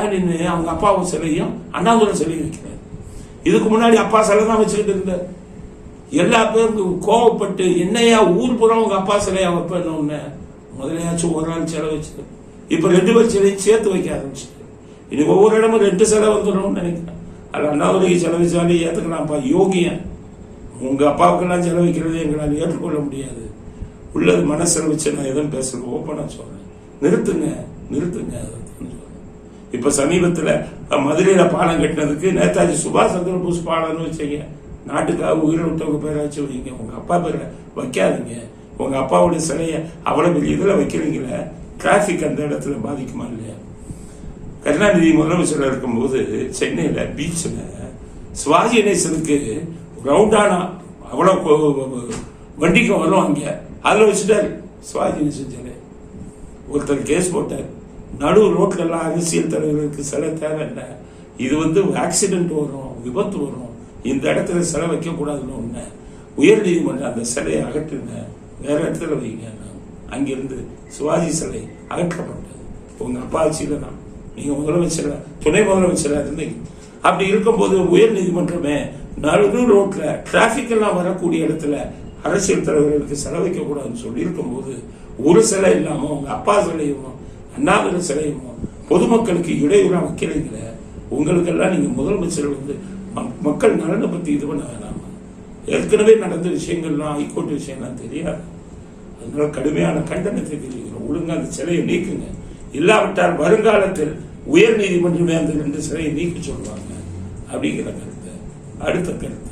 ஸ்டாலின் அவங்க அப்பாவும் சிலையும் அண்ணாதுரை சிலையும் வைக்கிறார். இதுக்கு முன்னாடி அப்பா சிலை தான் வச்சுக்கிட்டு இருந்தார். எல்லா பேருக்கும் கோவப்பட்டு என்னையா ஊர் புறம் உங்க அப்பா சிலையா வைப்பேன்னு முதலையாச்சும் ஒரு நாள் சிலை வச்சு இப்ப 2 பேர் சிலையும் சேர்த்து வைக்க ஆரம்பிச்சு. இனி ஒவ்வொரு இடமும் 2 சிலை வந்துடும் நினைக்கிறேன். அது அண்ணாதுரைக்கு சிலை வச்சாலே ஏத்துக்கலாம்ப்பா. யோகியன் உங்க அப்பாவுக்கெல்லாம் சிலை வைக்கிறது எங்களால் ஏற்றுக்கொள்ள முடியாது. உள்ளது மனசில் வச்சு நான் எதுவும் பேசல, ஓப்பனா சொல்றேன். நிறுத்துங்க நிறுத்துங்க. இப்ப சமீபத்துல மதுரையில பாலம் கட்டினதுக்கு நேதாஜி சுபாஷ் சந்திர போஸ் பாலம்னு வச்சீங்க. நாட்டுக்காக உயிரை விட்டவங்க பேரை வச்சு வைங்க, உங்க அப்பா பேரை வைக்காதீங்க. உங்க அப்பாவுடைய சிலைய அவ்வளவு பெரிய இதுல வைக்கிறீங்களே, டிராபிக் அந்த இடத்துல பாதிக்குமா இல்லையா? கருணாநிதி முதலமைச்சர் இருக்கும்போது சென்னையில பீச்சில் சிவாஜி கணேசனுக்கு ரவுண்டானா அவ்வளவு வண்டிக்கு வரும் அங்க அதுல வச்சுட்டாரு சிவாஜி கணேசன் சிலை. ஒருத்தர் கேஸ் போட்டார், நடு ரோட்ல எல்லாம் அரசியல் தலைவர்களுக்கு சிலை தேவையில்லை, இது ஆக்சிடென்ட் வரும், விபத்து வரும், இந்த இடத்துல சிலை வைக்க கூடாதுன்னு ஒண்ணு உயர் நீதிமன்றம் அந்த சிலையை அகற்றுங்க, வேற இடத்துல வைங்க. அங்கிருந்து சிவாஜி சிலை அகற்றப்பட்டது. உங்க அப்பா ஆட்சியில தான் நீங்க முதலமைச்சர் துணை முதலமைச்சரா இருந்தீங்க. அப்படி இருக்கும்போது உயர் நீதிமன்றமே நடு ரோட்ல டிராபிக் எல்லாம் வரக்கூடிய இடத்துல அரசியல் தலைவர்களுக்கு சிலை வைக்க கூடாதுன்னு சொல்லி இருக்கும்போது ஒரு சிலை இல்லாம உங்க அப்பா சிலையும் அண்ணாதுரை சிலையும் பொதுமக்களுக்கு இடையூறா வைக்கிறீங்களே, உங்களுக்கெல்லாம் நீங்க முதலமைச்சர் மக்கள் நலனை பத்தி இது பண்ண வேணாமா? ஏற்கனவே நடந்த விஷயங்கள்லாம் ஹைகோர்ட் விஷயம்லாம் தெரியாது. அதனால கடுமையான கண்டனத்தை தெரிவிக்கிறோம். ஒழுங்கா அந்த சிலையை நீக்குங்க. இல்லாவிட்டால் வருங்காலத்தில் உயர் நீதிமன்றமே அந்த 2 சிலையை நீக்க சொல்லுவாங்க அப்படிங்கிற கருத்து. அடுத்த கருத்து